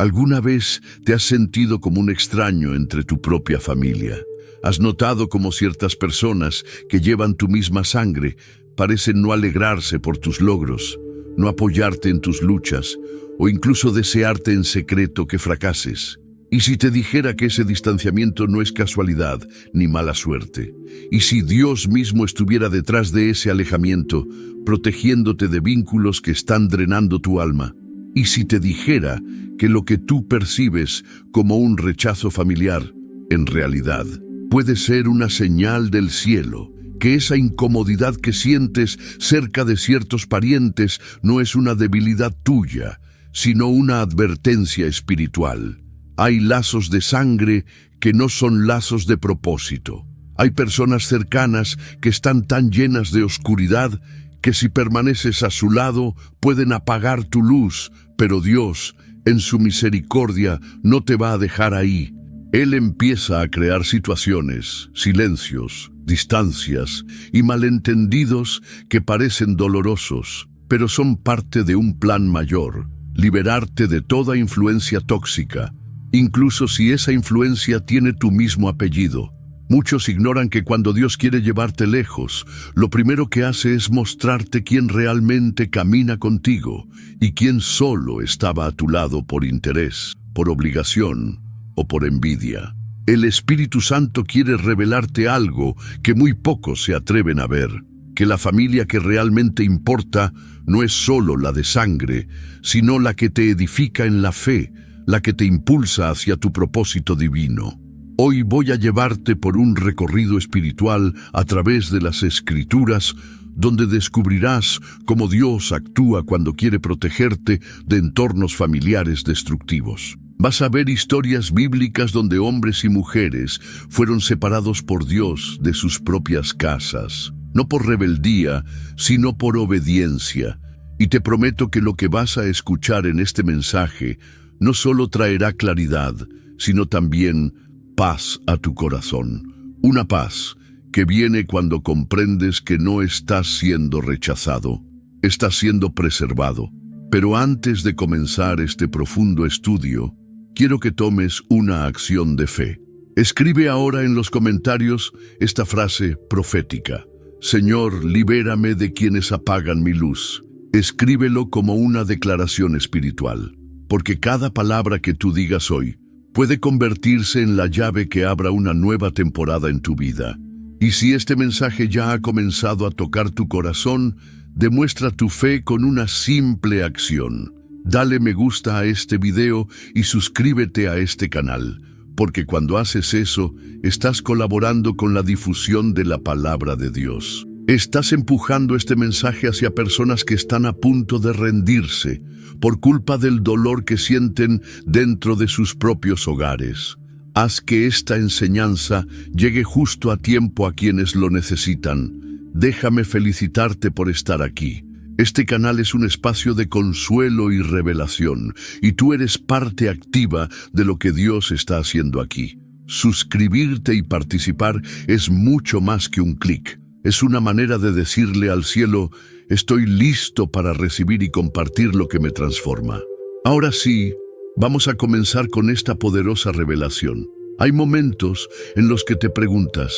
¿Alguna vez te has sentido como un extraño entre tu propia familia? ¿Has notado cómo ciertas personas que llevan tu misma sangre parecen no alegrarse por tus logros, no apoyarte en tus luchas o incluso desearte en secreto que fracases? ¿Y si te dijera que ese distanciamiento no es casualidad ni mala suerte? ¿Y si Dios mismo estuviera detrás de ese alejamiento, protegiéndote de vínculos que están drenando tu alma? ¿Y si te dijera que lo que tú percibes como un rechazo familiar, en realidad, puede ser una señal del cielo? Que esa incomodidad que sientes cerca de ciertos parientes no es una debilidad tuya, sino una advertencia espiritual. Hay lazos de sangre que no son lazos de propósito. Hay personas cercanas que están tan llenas de oscuridad que si permaneces a su lado pueden apagar tu luz, pero Dios, en su misericordia, no te va a dejar ahí. Él empieza a crear situaciones, silencios, distancias y malentendidos que parecen dolorosos, pero son parte de un plan mayor: liberarte de toda influencia tóxica, incluso si esa influencia tiene tu mismo apellido. Muchos ignoran que cuando Dios quiere llevarte lejos, lo primero que hace es mostrarte quién realmente camina contigo y quién solo estaba a tu lado por interés, por obligación o por envidia. El Espíritu Santo quiere revelarte algo que muy pocos se atreven a ver: que la familia que realmente importa no es solo la de sangre, sino la que te edifica en la fe, la que te impulsa hacia tu propósito divino. Hoy voy a llevarte por un recorrido espiritual a través de las Escrituras, donde descubrirás cómo Dios actúa cuando quiere protegerte de entornos familiares destructivos. Vas a ver historias bíblicas donde hombres y mujeres fueron separados por Dios de sus propias casas, no por rebeldía, sino por obediencia. Y te prometo que lo que vas a escuchar en este mensaje no solo traerá claridad, sino también paz a tu corazón. Una paz que viene cuando comprendes que no estás siendo rechazado, estás siendo preservado. Pero antes de comenzar este profundo estudio, quiero que tomes una acción de fe. Escribe ahora en los comentarios esta frase profética: Señor, libérame de quienes apagan mi luz. Escríbelo como una declaración espiritual, porque cada palabra que tú digas hoy puede convertirse en la llave que abra una nueva temporada en tu vida. Y si este mensaje ya ha comenzado a tocar tu corazón, demuestra tu fe con una simple acción. Dale me gusta a este video y suscríbete a este canal, porque cuando haces eso, estás colaborando con la difusión de la palabra de Dios. Estás empujando este mensaje hacia personas que están a punto de rendirse por culpa del dolor que sienten dentro de sus propios hogares. Haz que esta enseñanza llegue justo a tiempo a quienes lo necesitan. Déjame felicitarte por estar aquí. Este canal es un espacio de consuelo y revelación, y tú eres parte activa de lo que Dios está haciendo aquí. Suscribirte y participar es mucho más que un clic. Es una manera de decirle al cielo: estoy listo para recibir y compartir lo que me transforma. Ahora sí, vamos a comenzar con esta poderosa revelación. Hay momentos en los que te preguntas: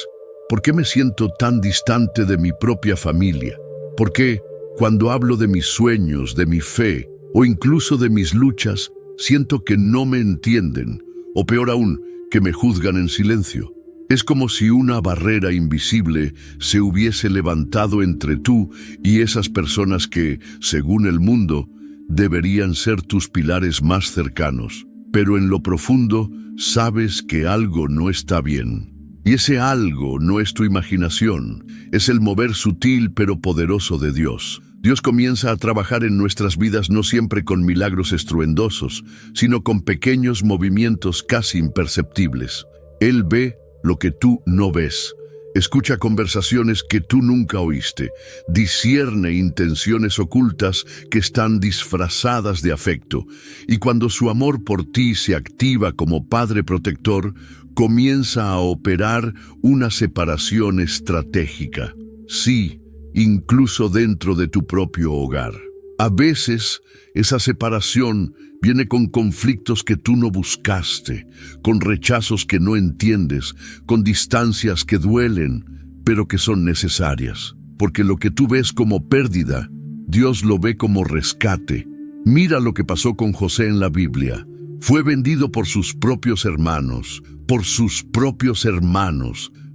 ¿por qué me siento tan distante de mi propia familia? ¿Por qué, cuando hablo de mis sueños, de mi fe o incluso de mis luchas, siento que no me entienden? O peor aún, que me juzgan en silencio. Es como si una barrera invisible se hubiese levantado entre tú y esas personas que, según el mundo, deberían ser tus pilares más cercanos. Pero en lo profundo, sabes que algo no está bien. Y ese algo no es tu imaginación, es el mover sutil pero poderoso de Dios. Dios comienza a trabajar en nuestras vidas no siempre con milagros estruendosos, sino con pequeños movimientos casi imperceptibles. Él ve lo que tú no ves. Escucha conversaciones que tú nunca oíste. Discierne intenciones ocultas que están disfrazadas de afecto. Y cuando su amor por ti se activa como Padre protector, comienza a operar una separación estratégica. Sí, incluso dentro de tu propio hogar. A veces esa separación viene con conflictos que tú no buscaste, con rechazos que no entiendes, con distancias que duelen, pero que son necesarias. Porque lo que tú ves como pérdida, Dios lo ve como rescate. Mira lo que pasó con José en la Biblia. Fue vendido por sus propios hermanos,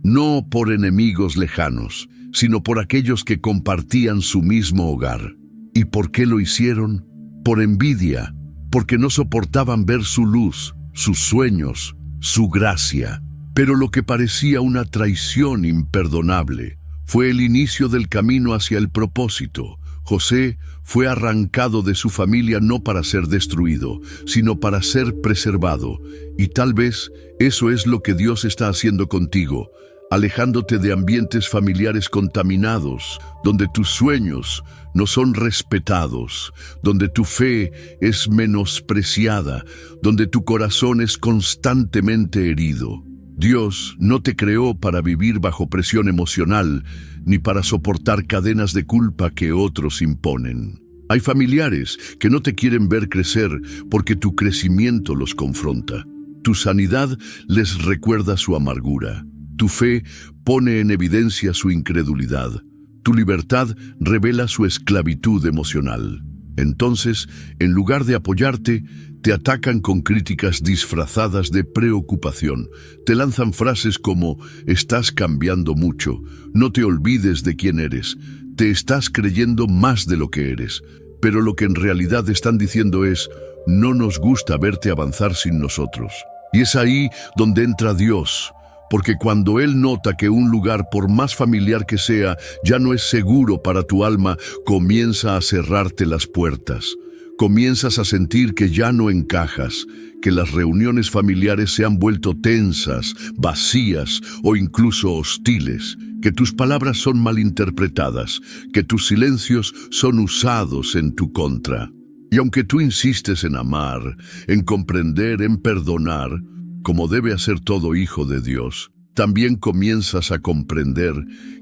no por enemigos lejanos, sino por aquellos que compartían su mismo hogar. ¿Y por qué lo hicieron? Por envidia, porque no soportaban ver su luz, sus sueños, su gracia. Pero lo que parecía una traición imperdonable fue el inicio del camino hacia el propósito. José fue arrancado de su familia no para ser destruido, sino para ser preservado. Y tal vez eso es lo que Dios está haciendo contigo, alejándote de ambientes familiares contaminados, donde tus sueños no son respetados, donde tu fe es menospreciada, donde tu corazón es constantemente herido. Dios no te creó para vivir bajo presión emocional, ni para soportar cadenas de culpa que otros imponen. Hay familiares que no te quieren ver crecer porque tu crecimiento los confronta. Tu sanidad les recuerda su amargura. Tu fe pone en evidencia su incredulidad. Tu libertad revela su esclavitud emocional. Entonces, en lugar de apoyarte, te atacan con críticas disfrazadas de preocupación. Te lanzan frases como: estás cambiando mucho, no te olvides de quién eres, te estás creyendo más de lo que eres. Pero lo que en realidad están diciendo es: no nos gusta verte avanzar sin nosotros. Y es ahí donde entra Dios. Porque cuando Él nota que un lugar, por más familiar que sea, ya no es seguro para tu alma, comienza a cerrarte las puertas. Comienzas a sentir que ya no encajas, que las reuniones familiares se han vuelto tensas, vacías o incluso hostiles, que tus palabras son malinterpretadas, que tus silencios son usados en tu contra. Y aunque tú insistes en amar, en comprender, en perdonar, como debe hacer todo hijo de Dios, también comienzas a comprender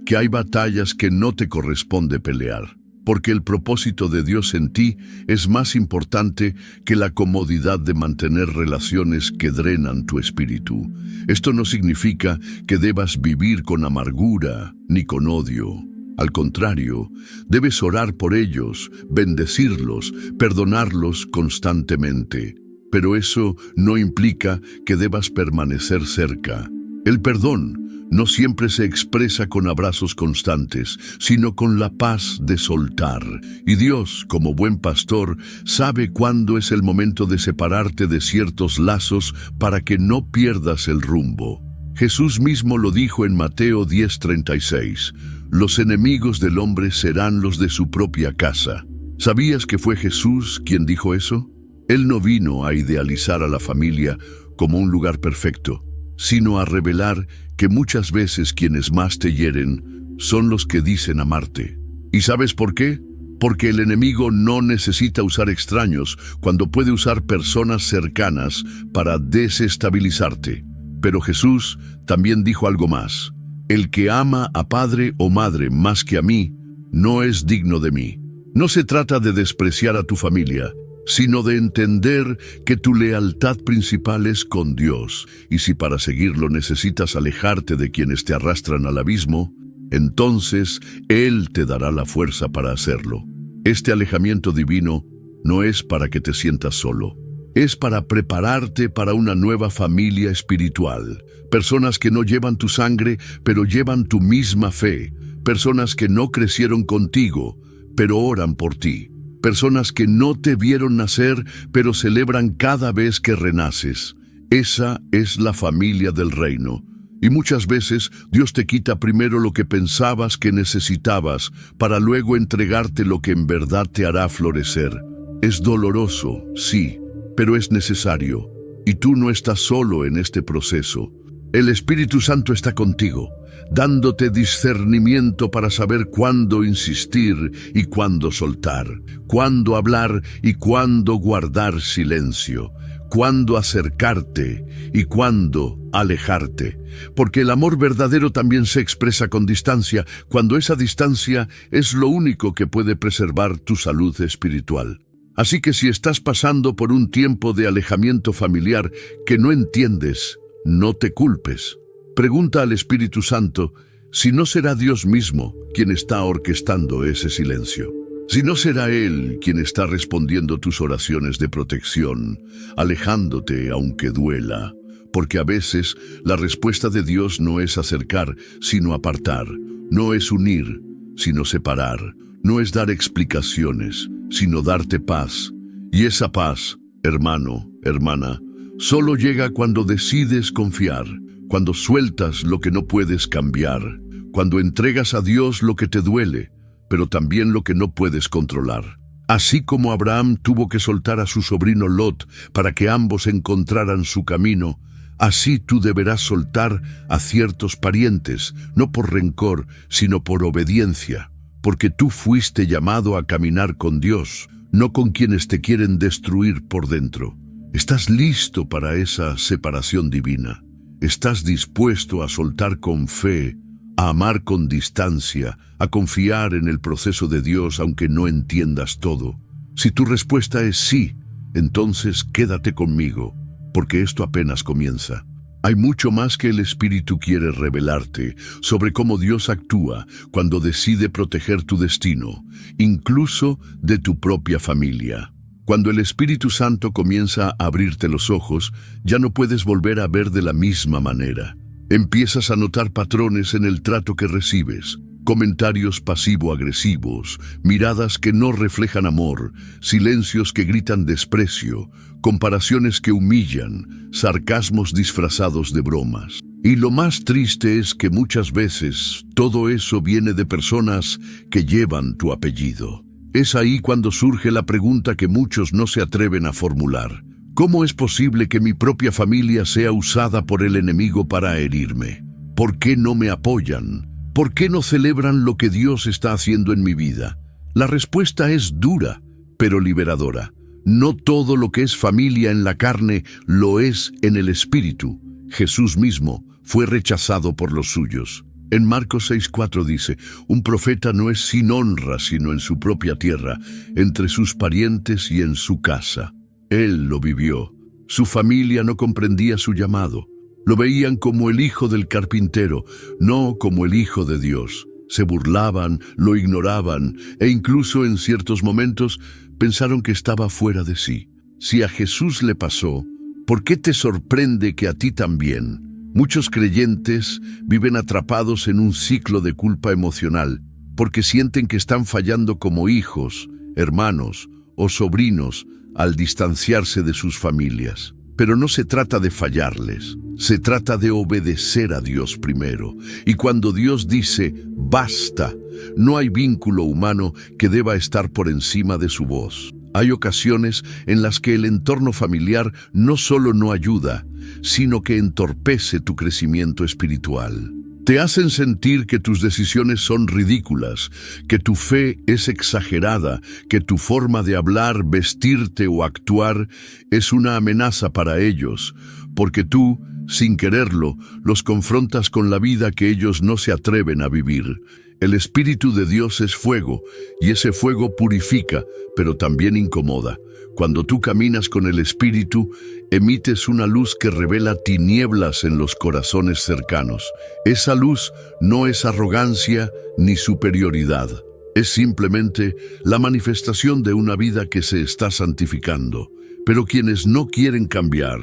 que hay batallas que no te corresponde pelear, porque el propósito de Dios en ti es más importante que la comodidad de mantener relaciones que drenan tu espíritu. Esto no significa que debas vivir con amargura ni con odio. Al contrario, debes orar por ellos, bendecirlos, perdonarlos constantemente. Pero eso no implica que debas permanecer cerca. El perdón no siempre se expresa con abrazos constantes, sino con la paz de soltar. Y Dios, como buen pastor, sabe cuándo es el momento de separarte de ciertos lazos para que no pierdas el rumbo. Jesús mismo lo dijo en Mateo 10:36. Los enemigos del hombre serán los de su propia casa. ¿Sabías que fue Jesús quien dijo eso? Él no vino a idealizar a la familia como un lugar perfecto, sino a revelar que muchas veces quienes más te hieren son los que dicen amarte. ¿Y sabes por qué? Porque el enemigo no necesita usar extraños cuando puede usar personas cercanas para desestabilizarte. Pero Jesús también dijo algo más: el que ama a padre o madre más que a mí, no es digno de mí. No se trata de despreciar a tu familia, sino de entender que tu lealtad principal es con Dios, y si para seguirlo necesitas alejarte de quienes te arrastran al abismo, entonces Él te dará la fuerza para hacerlo. Este alejamiento divino no es para que te sientas solo, es para prepararte para una nueva familia espiritual. Personas que no llevan tu sangre, pero llevan tu misma fe. Personas que no crecieron contigo, pero oran por ti. Personas que no te vieron nacer, pero celebran cada vez que renaces. Esa es la familia del reino. Y muchas veces Dios te quita primero lo que pensabas que necesitabas, para luego entregarte lo que en verdad te hará florecer. Es doloroso, sí, pero es necesario. Y tú no estás solo en este proceso. El Espíritu Santo está contigo, dándote discernimiento para saber cuándo insistir y cuándo soltar, cuándo hablar y cuándo guardar silencio, cuándo acercarte y cuándo alejarte, porque el amor verdadero también se expresa con distancia, cuando esa distancia es lo único que puede preservar tu salud espiritual. Así que si estás pasando por un tiempo de alejamiento familiar que no entiendes, no te culpes. Pregunta al Espíritu Santo si no será Dios mismo quien está orquestando ese silencio. Si no será Él quien está respondiendo tus oraciones de protección, alejándote aunque duela, porque a veces la respuesta de Dios no es acercar, sino apartar, no es unir, sino separar, no es dar explicaciones, sino darte paz. Y esa paz, hermano, hermana, solo llega cuando decides confiar, cuando sueltas lo que no puedes cambiar, cuando entregas a Dios lo que te duele, pero también lo que no puedes controlar. Así como Abraham tuvo que soltar a su sobrino Lot para que ambos encontraran su camino, así tú deberás soltar a ciertos parientes, no por rencor, sino por obediencia, porque tú fuiste llamado a caminar con Dios, no con quienes te quieren destruir por dentro. ¿Estás listo para esa separación divina? ¿Estás dispuesto a soltar con fe, a amar con distancia, a confiar en el proceso de Dios aunque no entiendas todo? Si tu respuesta es sí, entonces quédate conmigo, porque esto apenas comienza. Hay mucho más que el Espíritu quiere revelarte sobre cómo Dios actúa cuando decide proteger tu destino, incluso de tu propia familia. Cuando el Espíritu Santo comienza a abrirte los ojos, ya no puedes volver a ver de la misma manera. Empiezas a notar patrones en el trato que recibes, comentarios pasivo-agresivos, miradas que no reflejan amor, silencios que gritan desprecio, comparaciones que humillan, sarcasmos disfrazados de bromas. Y lo más triste es que muchas veces todo eso viene de personas que llevan tu apellido. Es ahí cuando surge la pregunta que muchos no se atreven a formular. ¿Cómo es posible que mi propia familia sea usada por el enemigo para herirme? ¿Por qué no me apoyan? ¿Por qué no celebran lo que Dios está haciendo en mi vida? La respuesta es dura, pero liberadora. No todo lo que es familia en la carne lo es en el espíritu. Jesús mismo fue rechazado por los suyos. En Marcos 6:4 dice, un profeta no es sin honra sino en su propia tierra, entre sus parientes y en su casa. Él lo vivió. Su familia no comprendía su llamado. Lo veían como el hijo del carpintero, no como el hijo de Dios. Se burlaban, lo ignoraban e incluso en ciertos momentos pensaron que estaba fuera de sí. Si a Jesús le pasó, ¿por qué te sorprende que a ti también? Muchos creyentes viven atrapados en un ciclo de culpa emocional porque sienten que están fallando como hijos, hermanos o sobrinos al distanciarse de sus familias. Pero no se trata de fallarles, se trata de obedecer a Dios primero. Y cuando Dios dice, basta, no hay vínculo humano que deba estar por encima de su voz. Hay ocasiones en las que el entorno familiar no solo no ayuda, sino que entorpece tu crecimiento espiritual. Te hacen sentir que tus decisiones son ridículas, que tu fe es exagerada, que tu forma de hablar, vestirte o actuar es una amenaza para ellos, porque tú, sin quererlo, los confrontas con la vida que ellos no se atreven a vivir. El Espíritu de Dios es fuego, y ese fuego purifica, pero también incomoda. Cuando tú caminas con el Espíritu, emites una luz que revela tinieblas en los corazones cercanos. Esa luz no es arrogancia ni superioridad. Es simplemente la manifestación de una vida que se está santificando. Pero quienes no quieren cambiar,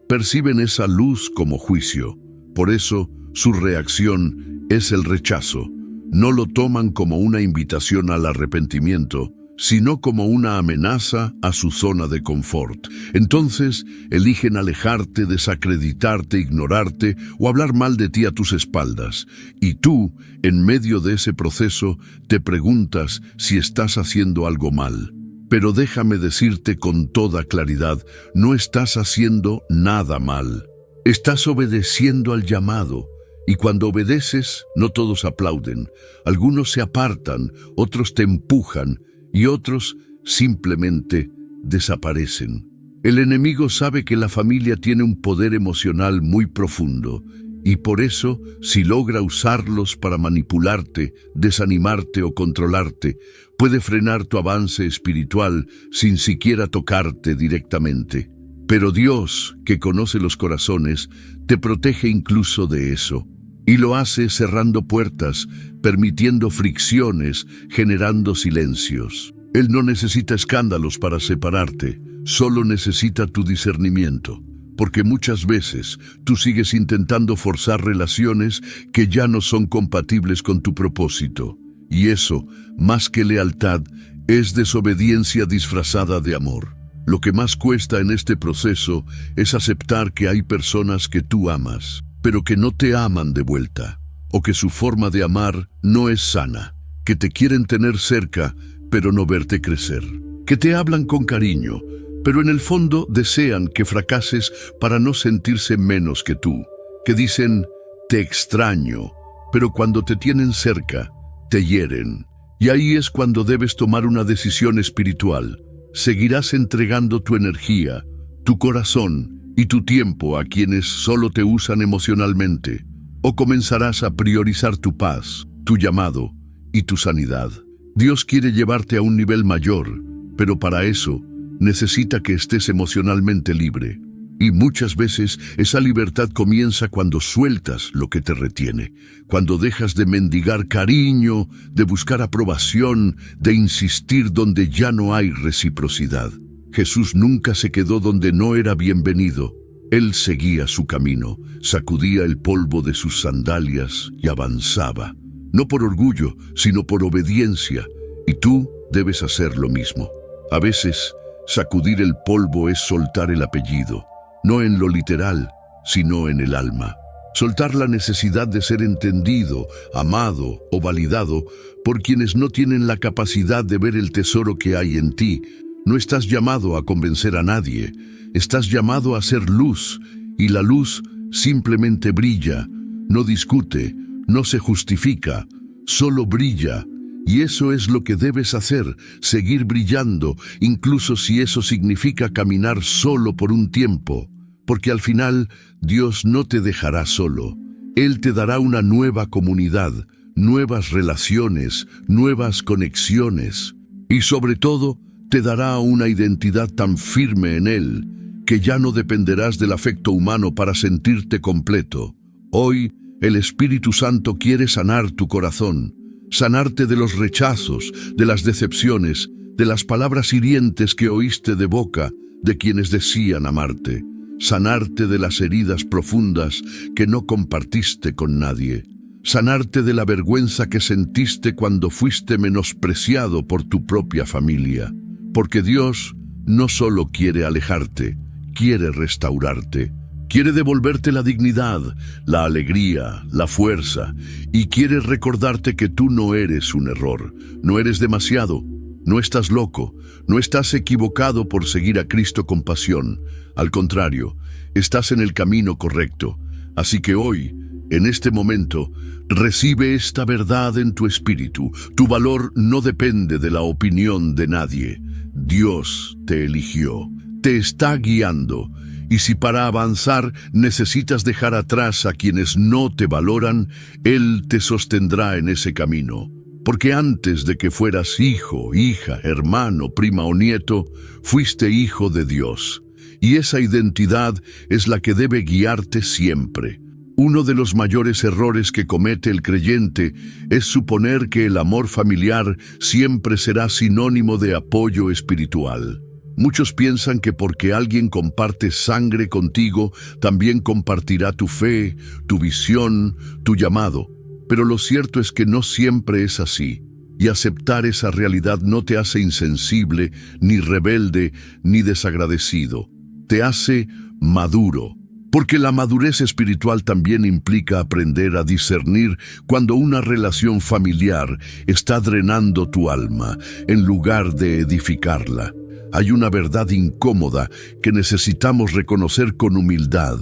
perciben esa luz como juicio. Por eso, su reacción es el rechazo. No lo toman como una invitación al arrepentimiento, sino como una amenaza a su zona de confort. Entonces, eligen alejarte, desacreditarte, ignorarte o hablar mal de ti a tus espaldas. Y tú, en medio de ese proceso, te preguntas si estás haciendo algo mal. Pero déjame decirte con toda claridad, no estás haciendo nada mal. Estás obedeciendo al llamado. Y cuando obedeces, no todos aplauden. Algunos se apartan, otros te empujan y otros simplemente desaparecen. El enemigo sabe que la familia tiene un poder emocional muy profundo y por eso, si logra usarlos para manipularte, desanimarte o controlarte, puede frenar tu avance espiritual sin siquiera tocarte directamente. Pero Dios, que conoce los corazones, te protege incluso de eso. Y lo hace cerrando puertas, permitiendo fricciones, generando silencios. Él no necesita escándalos para separarte, solo necesita tu discernimiento. Porque muchas veces tú sigues intentando forzar relaciones que ya no son compatibles con tu propósito. Y eso, más que lealtad, es desobediencia disfrazada de amor. Lo que más cuesta en este proceso es aceptar que hay personas que tú amas, pero que no te aman de vuelta, o que su forma de amar no es sana, que te quieren tener cerca, pero no verte crecer, que te hablan con cariño, pero en el fondo desean que fracases para no sentirse menos que tú, que dicen, te extraño, pero cuando te tienen cerca, te hieren. Y ahí es cuando debes tomar una decisión espiritual. ¿Seguirás entregando tu energía, tu corazón y tu tiempo a quienes solo te usan emocionalmente? ¿O comenzarás a priorizar tu paz, tu llamado y tu sanidad? Dios quiere llevarte a un nivel mayor, pero para eso necesita que estés emocionalmente libre. Y muchas veces esa libertad comienza cuando sueltas lo que te retiene, cuando dejas de mendigar cariño, de buscar aprobación, de insistir donde ya no hay reciprocidad. Jesús nunca se quedó donde no era bienvenido. Él seguía su camino, sacudía el polvo de sus sandalias y avanzaba. No por orgullo, sino por obediencia. Y tú debes hacer lo mismo. A veces, sacudir el polvo es soltar el apellido, no en lo literal, sino en el alma. Soltar la necesidad de ser entendido, amado o validado por quienes no tienen la capacidad de ver el tesoro que hay en ti. No estás llamado a convencer a nadie, estás llamado a ser luz, y la luz simplemente brilla, no discute, no se justifica, solo brilla. Y eso es lo que debes hacer, seguir brillando, incluso si eso significa caminar solo por un tiempo. Porque al final, Dios no te dejará solo. Él te dará una nueva comunidad, nuevas relaciones, nuevas conexiones. Y sobre todo, te dará una identidad tan firme en Él, que ya no dependerás del afecto humano para sentirte completo. Hoy, el Espíritu Santo quiere sanar tu corazón. Sanarte de los rechazos, de las decepciones, de las palabras hirientes que oíste de boca de quienes decían amarte. Sanarte de las heridas profundas que no compartiste con nadie. Sanarte de la vergüenza que sentiste cuando fuiste menospreciado por tu propia familia. Porque Dios no solo quiere alejarte, quiere restaurarte. Quiere devolverte la dignidad, la alegría, la fuerza, y quiere recordarte que tú no eres un error, no eres demasiado, no estás loco, no estás equivocado por seguir a Cristo con pasión. Al contrario, estás en el camino correcto. Así que hoy, en este momento, recibe esta verdad en tu espíritu. Tu valor no depende de la opinión de nadie. Dios te eligió, te está guiando. Y si para avanzar necesitas dejar atrás a quienes no te valoran, Él te sostendrá en ese camino. Porque antes de que fueras hijo, hija, hermano, prima o nieto, fuiste hijo de Dios. Y esa identidad es la que debe guiarte siempre. Uno de los mayores errores que comete el creyente es suponer que el amor familiar siempre será sinónimo de apoyo espiritual. Muchos piensan que porque alguien comparte sangre contigo, también compartirá tu fe, tu visión, tu llamado. Pero lo cierto es que no siempre es así. Y aceptar esa realidad no te hace insensible, ni rebelde, ni desagradecido. Te hace maduro. Porque la madurez espiritual también implica aprender a discernir cuando una relación familiar está drenando tu alma, en lugar de edificarla. hay una verdad incómoda que necesitamos reconocer con humildad.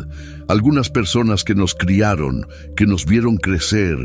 Algunas personas que nos criaron, que nos vieron crecer,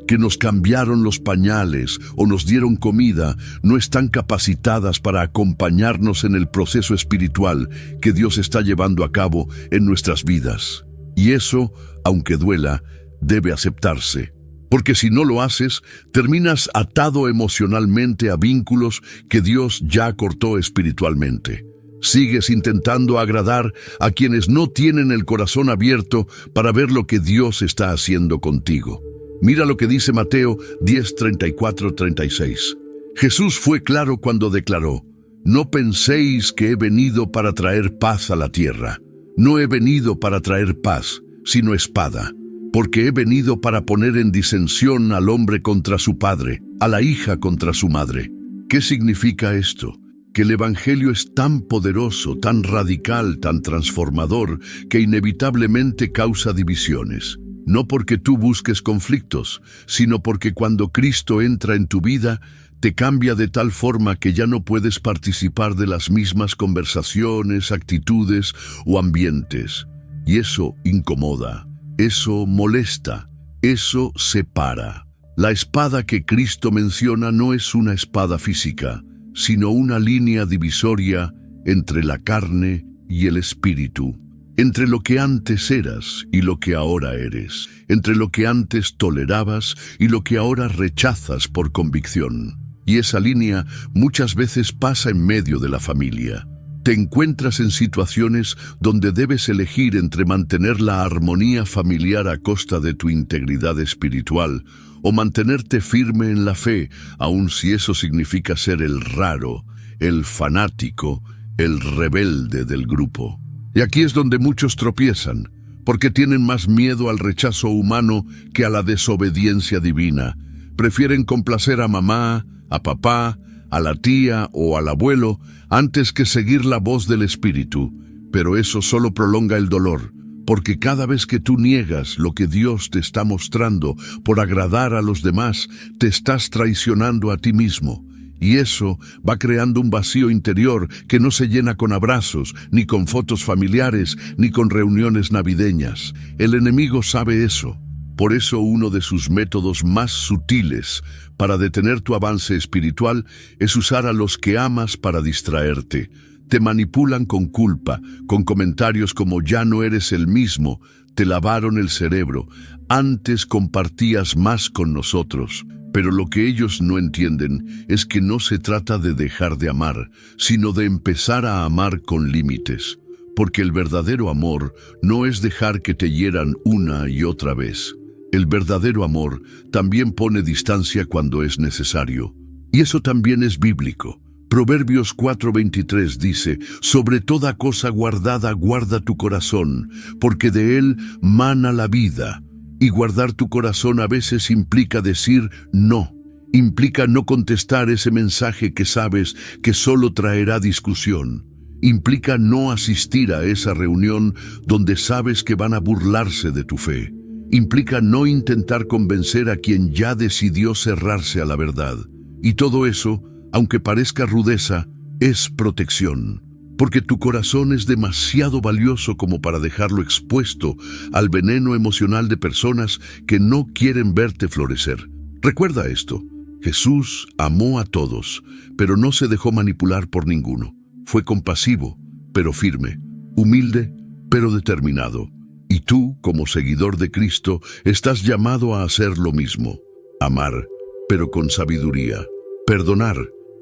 que nos cambiaron los pañales o nos dieron comida, no están capacitadas para acompañarnos en el proceso espiritual que Dios está llevando a cabo en nuestras vidas. Y eso, aunque duela, debe aceptarse. Porque si no lo haces, terminas atado emocionalmente a vínculos que Dios ya cortó espiritualmente. Sigues intentando agradar a quienes no tienen el corazón abierto para ver lo que Dios está haciendo contigo. Mira lo que dice Mateo 10:34-36. Jesús fue claro cuando declaró: «No penséis que he venido para traer paz a la tierra. No he venido para traer paz, sino espada. Porque he venido para poner en disensión al hombre contra su padre, a la hija contra su madre». ¿Qué significa esto? Que el Evangelio es tan poderoso, tan radical, tan transformador, que inevitablemente causa divisiones. No porque tú busques conflictos, sino porque cuando Cristo entra en tu vida, te cambia de tal forma que ya no puedes participar de las mismas conversaciones, actitudes o ambientes. Y eso incomoda. Eso molesta, eso separa. La espada que Cristo menciona no es una espada física, sino una línea divisoria entre la carne y el espíritu, entre lo que antes eras y lo que ahora eres, entre lo que antes tolerabas y lo que ahora rechazas por convicción. Y esa línea muchas veces pasa en medio de la familia. Te encuentras en situaciones donde debes elegir entre mantener la armonía familiar a costa de tu integridad espiritual o mantenerte firme en la fe, aun si eso significa ser el raro, el fanático, el rebelde del grupo. Y aquí es donde muchos tropiezan, porque tienen más miedo al rechazo humano que a la desobediencia divina. Prefieren complacer a mamá, a papá, a la tía o al abuelo, antes que seguir la voz del Espíritu. Pero eso solo prolonga el dolor, porque cada vez que tú niegas lo que Dios te está mostrando por agradar a los demás, te estás traicionando a ti mismo. Y eso va creando un vacío interior que no se llena con abrazos, ni con fotos familiares, ni con reuniones navideñas. El enemigo sabe eso. Por eso uno de sus métodos más sutiles para detener tu avance espiritual es usar a los que amas para distraerte. Te manipulan con culpa, con comentarios como «ya no eres el mismo», te lavaron el cerebro, antes compartías más con nosotros. Pero lo que ellos no entienden es que no se trata de dejar de amar, sino de empezar a amar con límites. Porque el verdadero amor no es dejar que te hieran una y otra vez. El verdadero amor también pone distancia cuando es necesario. Y eso también es bíblico. Proverbios 4:23 dice: «Sobre toda cosa guardada guarda tu corazón, porque de él mana la vida». Y guardar tu corazón a veces implica decir no. Implica no contestar ese mensaje que sabes que solo traerá discusión. Implica no asistir a esa reunión donde sabes que van a burlarse de tu fe. Implica no intentar convencer a quien ya decidió cerrarse a la verdad. Y todo eso, aunque parezca rudeza, es protección. Porque tu corazón es demasiado valioso como para dejarlo expuesto al veneno emocional de personas que no quieren verte florecer. Recuerda esto: Jesús amó a todos, pero no se dejó manipular por ninguno. Fue compasivo, pero firme, humilde, pero determinado. Y tú, como seguidor de Cristo, estás llamado a hacer lo mismo. Amar, pero con sabiduría. Perdonar,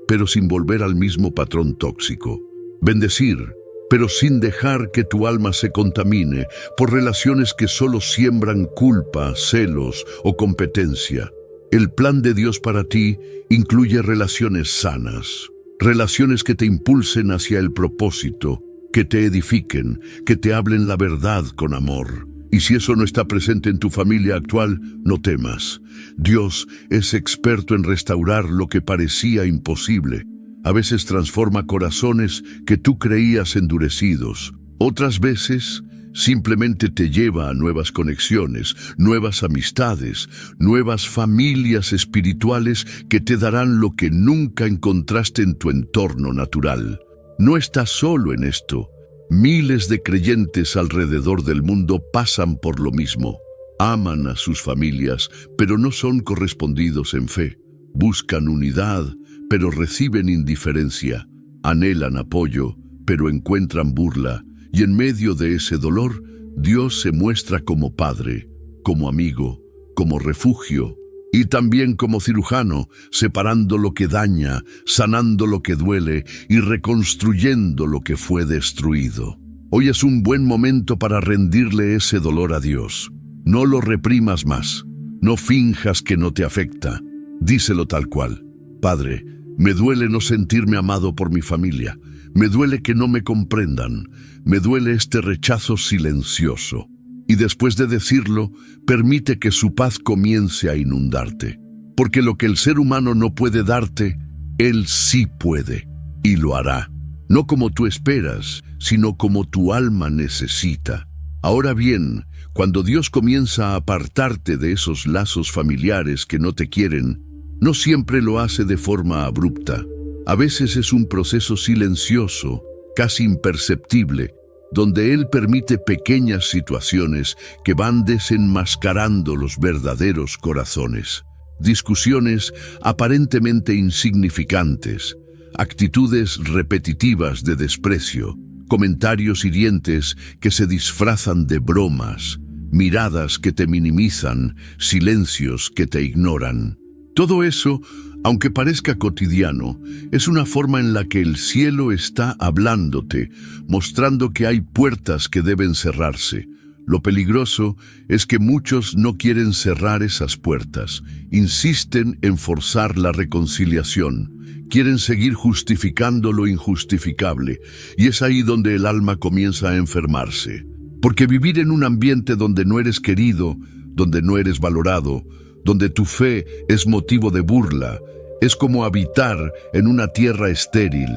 pero sin volver al mismo patrón tóxico. Bendecir, pero sin dejar que tu alma se contamine por relaciones que solo siembran culpa, celos o competencia. El plan de Dios para ti incluye relaciones sanas, relaciones que te impulsen hacia el propósito, que te edifiquen, que te hablen la verdad con amor. Y si eso no está presente en tu familia actual, no temas. Dios es experto en restaurar lo que parecía imposible. A veces transforma corazones que tú creías endurecidos. Otras veces simplemente te lleva a nuevas conexiones, nuevas amistades, nuevas familias espirituales que te darán lo que nunca encontraste en tu entorno natural. No estás solo en esto. Miles de creyentes alrededor del mundo pasan por lo mismo. Aman a sus familias, pero no son correspondidos en fe. Buscan unidad, pero reciben indiferencia. Anhelan apoyo, pero encuentran burla. Y en medio de ese dolor, Dios se muestra como padre, como amigo, como refugio y también como cirujano, separando lo que daña, sanando lo que duele y reconstruyendo lo que fue destruido. Hoy es un buen momento para rendirle ese dolor a Dios. No lo reprimas más. No finjas que no te afecta. Díselo tal cual. Padre, me duele no sentirme amado por mi familia. Me duele que no me comprendan. Me duele este rechazo silencioso. Y después de decirlo, permite que su paz comience a inundarte. Porque lo que el ser humano no puede darte, Él sí puede. Y lo hará. No como tú esperas, sino como tu alma necesita. Ahora bien, cuando Dios comienza a apartarte de esos lazos familiares que no te quieren, no siempre lo hace de forma abrupta. A veces es un proceso silencioso, casi imperceptible, donde Él permite pequeñas situaciones que van desenmascarando los verdaderos corazones. Discusiones aparentemente insignificantes, actitudes repetitivas de desprecio, comentarios hirientes que se disfrazan de bromas, miradas que te minimizan, silencios que te ignoran. Todo eso, aunque parezca cotidiano, es una forma en la que el cielo está hablándote, mostrando que hay puertas que deben cerrarse. Lo peligroso es que muchos no quieren cerrar esas puertas, insisten en forzar la reconciliación, quieren seguir justificando lo injustificable, y es ahí donde el alma comienza a enfermarse. Porque vivir en un ambiente donde no eres querido, donde no eres valorado, donde tu fe es motivo de burla, es como habitar en una tierra estéril.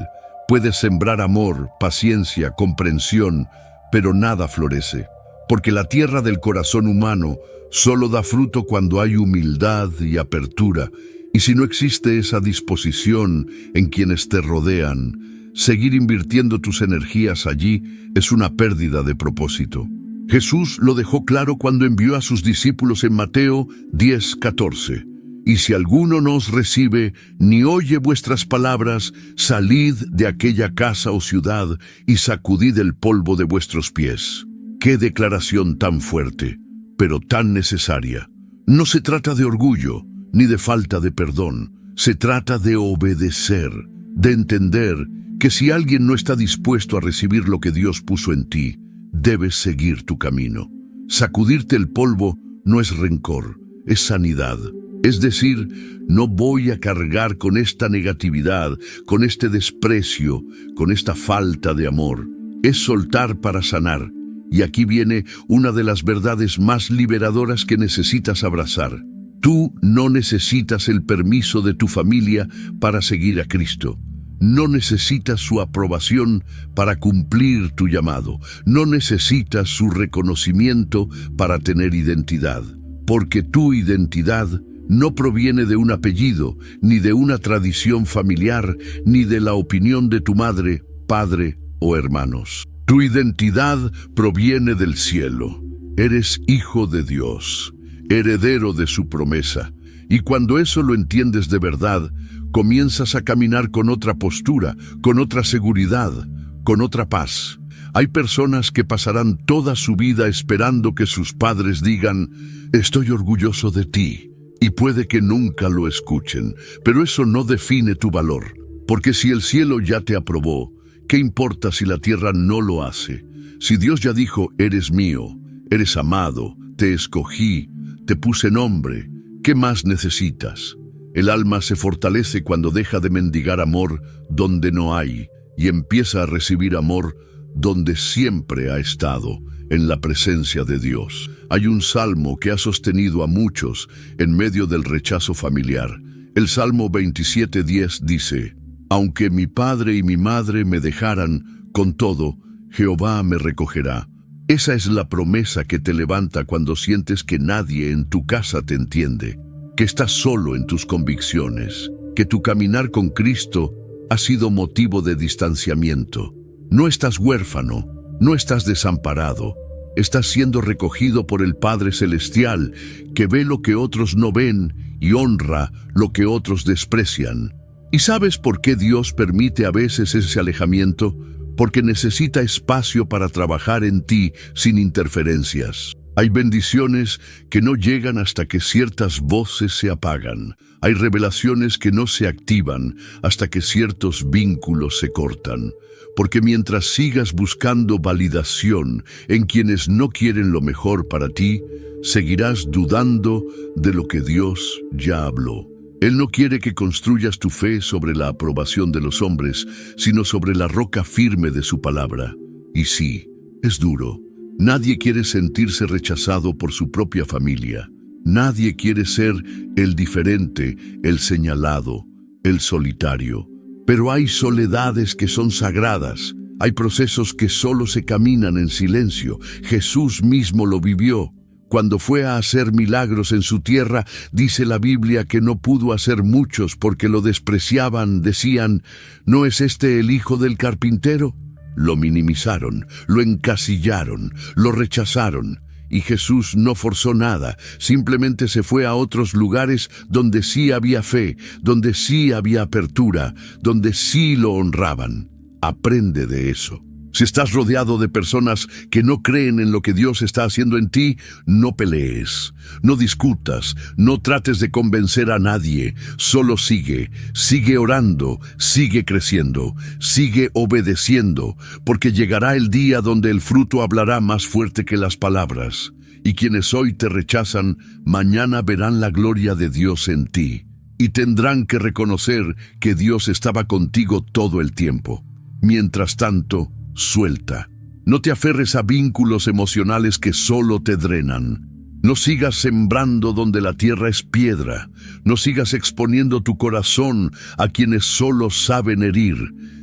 Puedes sembrar amor, paciencia, comprensión, pero nada florece. Porque la tierra del corazón humano solo da fruto cuando hay humildad y apertura. Y si no existe esa disposición en quienes te rodean, seguir invirtiendo tus energías allí es una pérdida de propósito. Jesús lo dejó claro cuando envió a sus discípulos en Mateo 10:14. Y si alguno no os recibe, ni oye vuestras palabras, salid de aquella casa o ciudad y sacudid el polvo de vuestros pies. ¡Qué declaración tan fuerte, pero tan necesaria! No se trata de orgullo, ni de falta de perdón. Se trata de obedecer, de entender que si alguien no está dispuesto a recibir lo que Dios puso en ti, debes seguir tu camino. Sacudirte el polvo no es rencor, es sanidad. Es decir, no voy a cargar con esta negatividad, con este desprecio, con esta falta de amor. Es soltar para sanar. Y aquí viene una de las verdades más liberadoras que necesitas abrazar. Tú no necesitas el permiso de tu familia para seguir a Cristo. No necesitas su aprobación para cumplir tu llamado. No necesitas su reconocimiento para tener identidad. Porque tu identidad no proviene de un apellido, ni de una tradición familiar, ni de la opinión de tu madre, padre o hermanos. Tu identidad proviene del cielo. Eres hijo de Dios, heredero de su promesa. Y cuando eso lo entiendes de verdad, comienzas a caminar con otra postura, con otra seguridad, con otra paz. Hay personas que pasarán toda su vida esperando que sus padres digan, «Estoy orgulloso de ti», y puede que nunca lo escuchen, pero eso no define tu valor, porque si el cielo ya te aprobó, ¿qué importa si la tierra no lo hace? Si Dios ya dijo, eres mío, eres amado, te escogí, te puse nombre, ¿qué más necesitas? El alma se fortalece cuando deja de mendigar amor donde no hay y empieza a recibir amor donde siempre ha estado, en la presencia de Dios. Hay un salmo que ha sostenido a muchos en medio del rechazo familiar. El Salmo 27:10 dice, «Aunque mi padre y mi madre me dejaran, con todo, Jehová me recogerá». Esa es la promesa que te levanta cuando sientes que nadie en tu casa te entiende, que estás solo en tus convicciones, que tu caminar con Cristo ha sido motivo de distanciamiento. No estás huérfano, no estás desamparado. Estás siendo recogido por el Padre Celestial, que ve lo que otros no ven y honra lo que otros desprecian. ¿Y sabes por qué Dios permite a veces ese alejamiento? Porque necesita espacio para trabajar en ti sin interferencias. Hay bendiciones que no llegan hasta que ciertas voces se apagan. Hay revelaciones que no se activan hasta que ciertos vínculos se cortan. Porque mientras sigas buscando validación en quienes no quieren lo mejor para ti, seguirás dudando de lo que Dios ya habló. Él no quiere que construyas tu fe sobre la aprobación de los hombres, sino sobre la roca firme de su palabra. Y sí, es duro. Nadie quiere sentirse rechazado por su propia familia. Nadie quiere ser el diferente, el señalado, el solitario. Pero hay soledades que son sagradas. Hay procesos que solo se caminan en silencio. Jesús mismo lo vivió. Cuando fue a hacer milagros en su tierra, dice la Biblia que no pudo hacer muchos porque lo despreciaban. Decían, ¿no es este el hijo del carpintero? Lo minimizaron, lo encasillaron, lo rechazaron. Y Jesús no forzó nada, simplemente se fue a otros lugares donde sí había fe, donde sí había apertura, donde sí lo honraban. Aprende de eso. Si estás rodeado de personas que no creen en lo que Dios está haciendo en ti, no pelees, no discutas, no trates de convencer a nadie. Solo sigue orando, sigue creciendo, sigue obedeciendo, porque llegará el día donde el fruto hablará más fuerte que las palabras. Y quienes hoy te rechazan, mañana verán la gloria de Dios en ti. Y tendrán que reconocer que Dios estaba contigo todo el tiempo. Mientras tanto, suelta. No te aferres a vínculos emocionales que solo te drenan. No sigas sembrando donde la tierra es piedra. No sigas exponiendo tu corazón a quienes solo saben herir.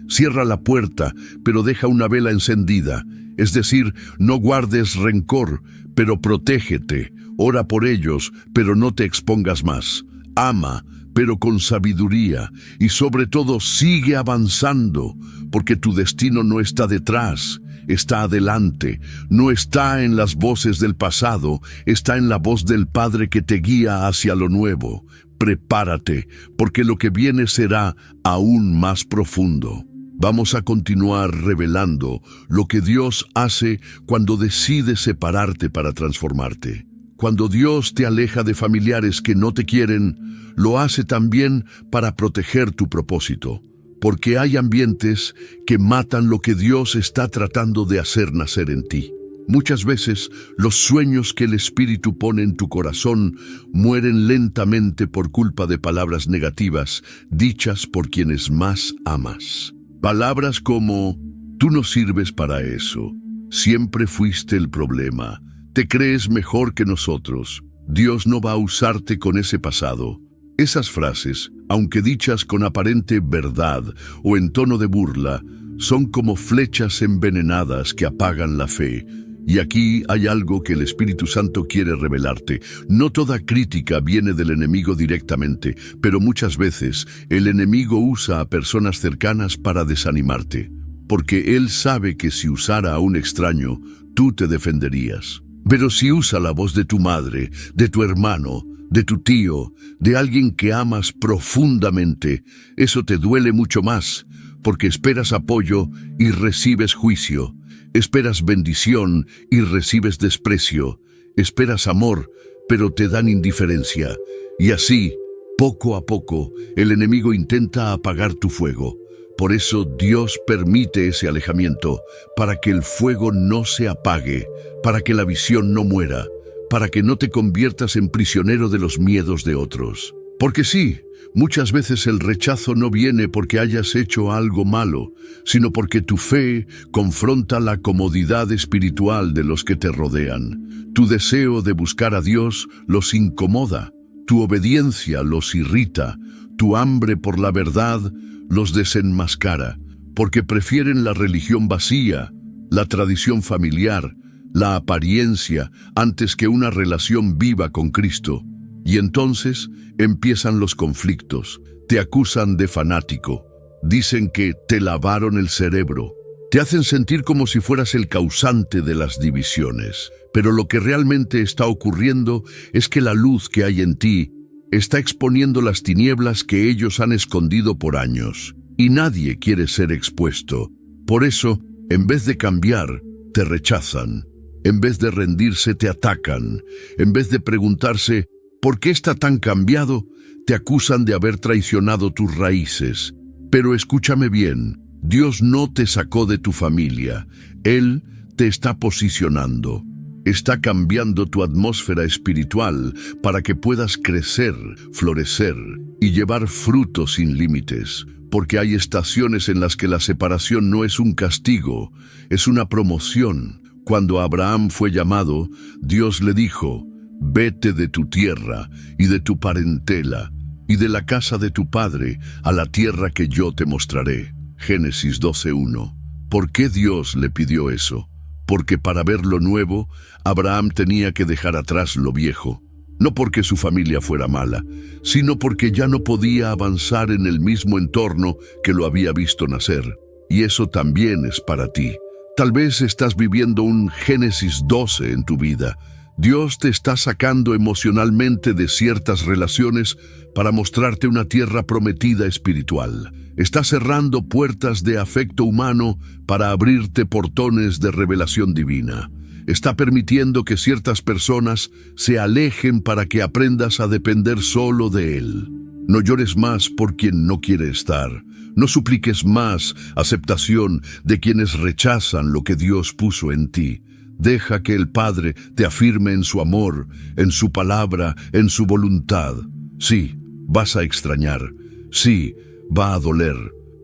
Cierra la puerta, pero deja una vela encendida. Es decir, no guardes rencor, pero protégete. Ora por ellos, pero no te expongas más. Ama, pero con sabiduría, y sobre todo sigue avanzando, porque tu destino no está detrás, está adelante, no está en las voces del pasado, está en la voz del Padre que te guía hacia lo nuevo. Prepárate, porque lo que viene será aún más profundo. Vamos a continuar revelando lo que Dios hace cuando decide separarte para transformarte. Cuando Dios te aleja de familiares que no te quieren, lo hace también para proteger tu propósito, porque hay ambientes que matan lo que Dios está tratando de hacer nacer en ti. Muchas veces, los sueños que el Espíritu pone en tu corazón mueren lentamente por culpa de palabras negativas dichas por quienes más amas. Palabras como, tú no sirves para eso, siempre fuiste el problema, te crees mejor que nosotros, Dios no va a usarte con ese pasado. Esas frases, aunque dichas con aparente verdad o en tono de burla, son como flechas envenenadas que apagan la fe. Y aquí hay algo que el Espíritu Santo quiere revelarte. No toda crítica viene del enemigo directamente, pero muchas veces el enemigo usa a personas cercanas para desanimarte, porque él sabe que si usara a un extraño, tú te defenderías. Pero si usa la voz de tu madre, de tu hermano, de tu tío, de alguien que amas profundamente, eso te duele mucho más, porque esperas apoyo y recibes juicio. Esperas bendición y recibes desprecio. Esperas amor, pero te dan indiferencia. Y así, poco a poco, el enemigo intenta apagar tu fuego. Por eso Dios permite ese alejamiento, para que el fuego no se apague, para que la visión no muera, para que no te conviertas en prisionero de los miedos de otros. Porque sí, muchas veces el rechazo no viene porque hayas hecho algo malo, sino porque tu fe confronta la comodidad espiritual de los que te rodean. Tu deseo de buscar a Dios los incomoda, tu obediencia los irrita, tu hambre por la verdad los desenmascara, porque prefieren la religión vacía, la tradición familiar, la apariencia, antes que una relación viva con Cristo. Y entonces empiezan los conflictos, te acusan de fanático, Dicen que te lavaron el cerebro. Te hacen sentir como si fueras el causante de las divisiones. Pero lo que realmente está ocurriendo es que la luz que hay en ti está exponiendo las tinieblas que ellos han escondido por años. Y nadie quiere ser expuesto. Por eso, en vez de cambiar, te rechazan. En vez de rendirse, te atacan. En vez de preguntarse, ¿por qué está tan cambiado?, te acusan de haber traicionado tus raíces. Pero escúchame bien, Dios no te sacó de tu familia. Él te está posicionando. Está cambiando tu atmósfera espiritual para que puedas crecer, florecer y llevar frutos sin límites. Porque hay estaciones en las que la separación no es un castigo, es una promoción. Cuando Abraham fue llamado, Dios le dijo, vete de tu tierra y de tu parentela y de la casa de tu padre a la tierra que yo te mostraré. Génesis 12:1. ¿Por qué Dios le pidió eso? Porque para ver lo nuevo, Abraham tenía que dejar atrás lo viejo. No porque su familia fuera mala, sino porque ya no podía avanzar en el mismo entorno que lo había visto nacer. Y eso también es para ti. Tal vez estás viviendo un Génesis 12 en tu vida. Dios te está sacando emocionalmente de ciertas relaciones para mostrarte una tierra prometida espiritual. Está cerrando puertas de afecto humano para abrirte portones de revelación divina. Está permitiendo que ciertas personas se alejen para que aprendas a depender solo de Él. No llores más por quien no quiere estar. No supliques más aceptación de quienes rechazan lo que Dios puso en ti. Deja que el Padre te afirme en su amor, en su palabra, en su voluntad. Sí, vas a extrañar. Sí, va a doler.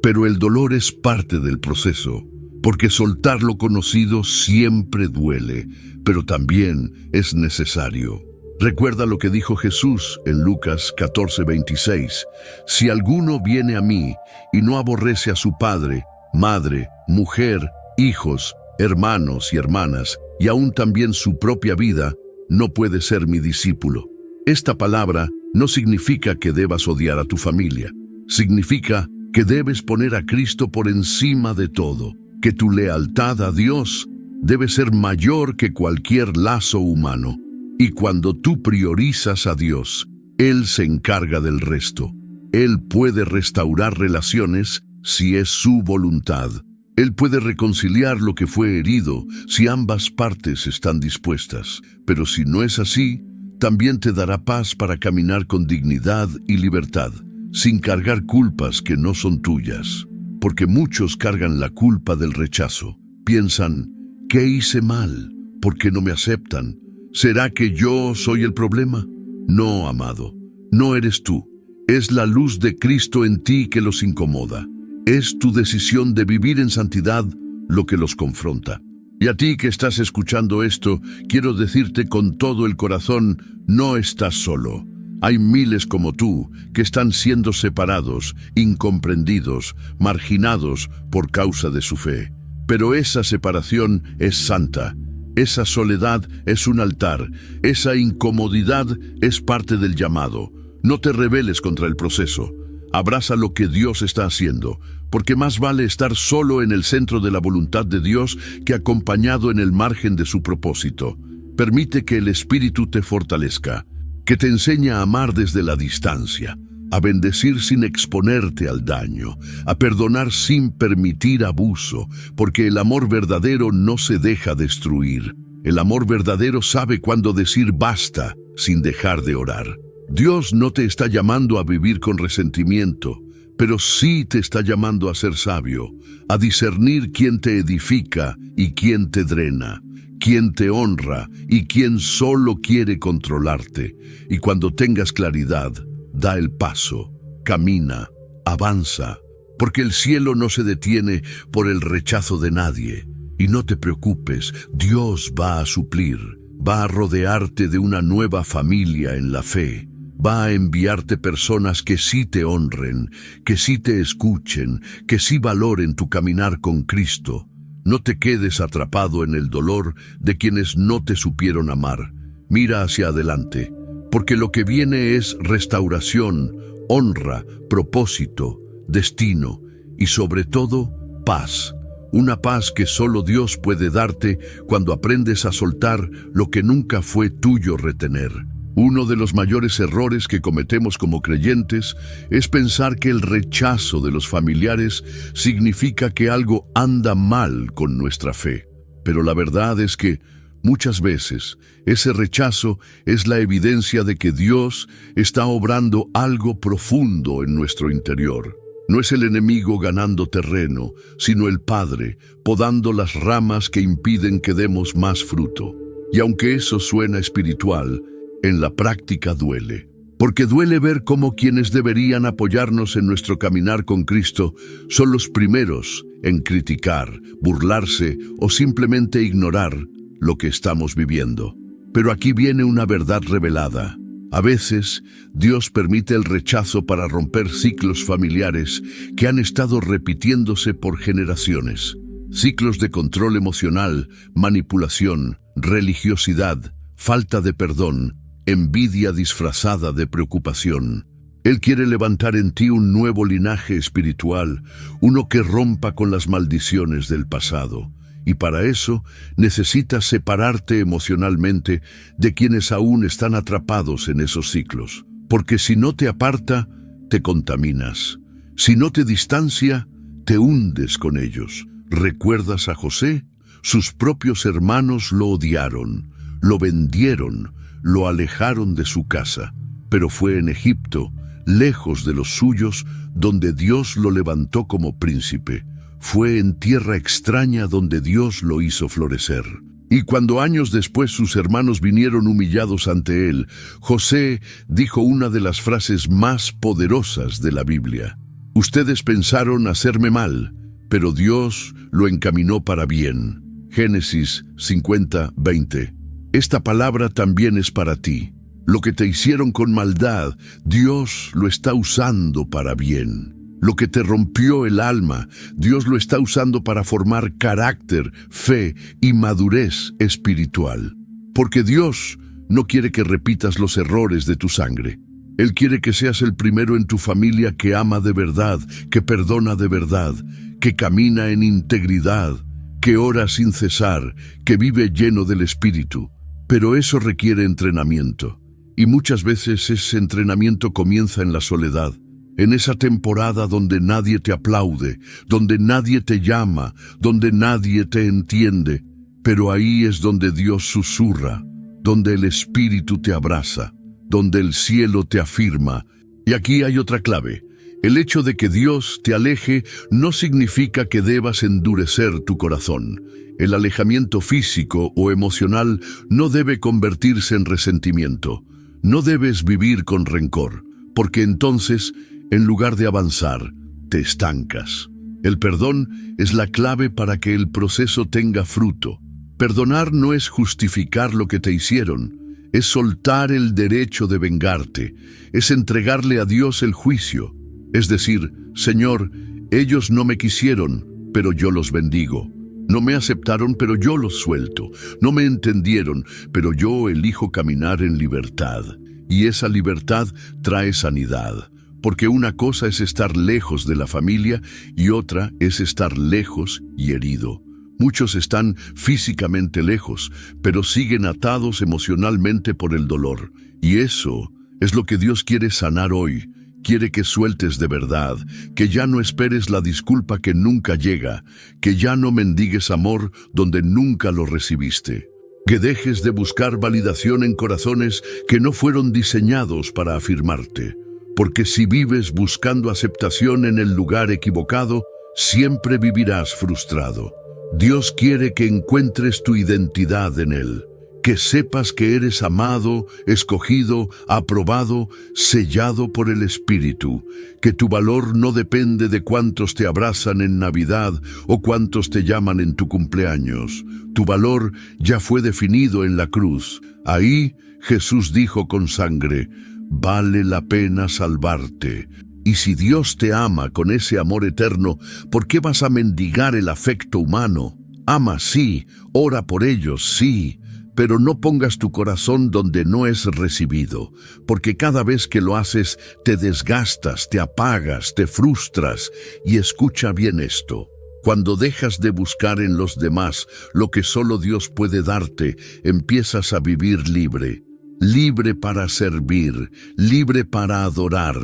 Pero el dolor es parte del proceso. Porque soltar lo conocido siempre duele, pero también es necesario. Recuerda lo que dijo Jesús en Lucas 14:26. Si alguno viene a mí y no aborrece a su padre, madre, mujer, hijos, hermanos y hermanas, y aún también su propia vida, no puede ser mi discípulo. Esta palabra no significa que debas odiar a tu familia. Significa que debes poner a Cristo por encima de todo. Que tu lealtad a Dios debe ser mayor que cualquier lazo humano. Y cuando tú priorizas a Dios, Él se encarga del resto. Él puede restaurar relaciones si es su voluntad. Él puede reconciliar lo que fue herido si ambas partes están dispuestas. Pero si no es así, también te dará paz para caminar con dignidad y libertad, sin cargar culpas que no son tuyas. Porque muchos cargan la culpa del rechazo. Piensan, ¿qué hice mal? ¿Por qué no me aceptan? ¿Será que yo soy el problema? No, amado, no eres tú. Es la luz de Cristo en ti que los incomoda. Es tu decisión de vivir en santidad lo que los confronta. Y a ti que estás escuchando esto, quiero decirte con todo el corazón, no estás solo. Hay miles como tú que están siendo separados, incomprendidos, marginados por causa de su fe. Pero esa separación es santa. Esa soledad es un altar. Esa incomodidad es parte del llamado. No te rebeles contra el proceso. Abraza lo que Dios está haciendo, porque más vale estar solo en el centro de la voluntad de Dios que acompañado en el margen de su propósito. Permite que el Espíritu te fortalezca, que te enseñe a amar desde la distancia, a bendecir sin exponerte al daño, a perdonar sin permitir abuso, porque el amor verdadero no se deja destruir. El amor verdadero sabe cuándo decir basta sin dejar de orar. Dios no te está llamando a vivir con resentimiento, pero sí te está llamando a ser sabio, a discernir quién te edifica y quién te drena, quién te honra y quién solo quiere controlarte. Y cuando tengas claridad, da el paso, camina, avanza, porque el cielo no se detiene por el rechazo de nadie. Y no te preocupes, Dios va a suplir, va a rodearte de una nueva familia en la fe. Va a enviarte personas que sí te honren, que sí te escuchen, que sí valoren tu caminar con Cristo. No te quedes atrapado en el dolor de quienes no te supieron amar. Mira hacia adelante, porque lo que viene es restauración, honra, propósito, destino. y sobre todo, paz. Una paz que solo Dios puede darte cuando aprendes a soltar lo que nunca fue tuyo retener. Uno de los mayores errores que cometemos como creyentes es pensar que el rechazo de los familiares significa que algo anda mal con nuestra fe. Pero la verdad es que muchas veces ese rechazo es la evidencia de que Dios está obrando algo profundo en nuestro interior. No es el enemigo ganando terreno, sino el Padre podando las ramas que impiden que demos más fruto. Y aunque eso suena espiritual, en la práctica duele. Porque duele ver cómo quienes deberían apoyarnos en nuestro caminar con Cristo son los primeros en criticar, burlarse o simplemente ignorar lo que estamos viviendo. Pero aquí viene una verdad revelada. A veces, Dios permite el rechazo para romper ciclos familiares que han estado repitiéndose por generaciones. Ciclos de control emocional, manipulación, religiosidad, falta de perdón, envidia disfrazada de preocupación. Él quiere levantar en ti un nuevo linaje espiritual, uno que rompa con las maldiciones del pasado. Y para eso necesitas separarte emocionalmente de quienes aún están atrapados en esos ciclos. Porque si no te aparta, te contaminas. Si no te distancia, te hundes con ellos. ¿Recuerdas a José? Sus propios hermanos lo odiaron, lo vendieron, lo alejaron de su casa. Pero fue en Egipto, lejos de los suyos, donde Dios lo levantó como príncipe. Fue en tierra extraña donde Dios lo hizo florecer. Y cuando años después sus hermanos vinieron humillados ante él, José dijo una de las frases más poderosas de la Biblia. Ustedes pensaron hacerme mal, pero Dios lo encaminó para bien. Génesis 50:20. Esta palabra también es para ti. Lo que te hicieron con maldad, Dios lo está usando para bien. Lo que te rompió el alma, Dios lo está usando para formar carácter, fe y madurez espiritual. Porque Dios no quiere que repitas los errores de tu sangre. Él quiere que seas el primero en tu familia que ama de verdad, que perdona de verdad, que camina en integridad, que ora sin cesar, que vive lleno del Espíritu. Pero eso requiere entrenamiento. Y muchas veces ese entrenamiento comienza en la soledad. En esa temporada donde nadie te aplaude, donde nadie te llama, donde nadie te entiende. Pero ahí es donde Dios susurra, donde el Espíritu te abraza, donde el cielo te afirma. Y aquí hay otra clave. El hecho de que Dios te aleje no significa que debas endurecer tu corazón. El alejamiento físico o emocional no debe convertirse en resentimiento. No debes vivir con rencor, porque entonces, en lugar de avanzar, te estancas. El perdón es la clave para que el proceso tenga fruto. Perdonar no es justificar lo que te hicieron, es soltar el derecho de vengarte, es entregarle a Dios el juicio. Es decir, Señor, ellos no me quisieron, pero yo los bendigo. No me aceptaron, pero yo los suelto. No me entendieron, pero yo elijo caminar en libertad. Y esa libertad trae sanidad. Porque una cosa es estar lejos de la familia y otra es estar lejos y herido. Muchos están físicamente lejos, pero siguen atados emocionalmente por el dolor. Y eso es lo que Dios quiere sanar hoy. Quiere que sueltes de verdad, que ya no esperes la disculpa que nunca llega, que ya no mendigues amor donde nunca lo recibiste. Que dejes de buscar validación en corazones que no fueron diseñados para afirmarte. Porque si vives buscando aceptación en el lugar equivocado, siempre vivirás frustrado. Dios quiere que encuentres tu identidad en Él, que sepas que eres amado, escogido, aprobado, sellado por el Espíritu, que tu valor no depende de cuántos te abrazan en Navidad o cuántos te llaman en tu cumpleaños. Tu valor ya fue definido en la cruz. Ahí Jesús dijo con sangre: vale la pena salvarte. Y si Dios te ama con ese amor eterno, ¿por qué vas a mendigar el afecto humano? Ama, sí, ora por ellos, sí, pero no pongas tu corazón donde no es recibido, porque cada vez que lo haces te desgastas, te apagas, te frustras. Y escucha bien esto: cuando dejas de buscar en los demás lo que solo Dios puede darte, empiezas a vivir libre. Libre para servir, libre para adorar,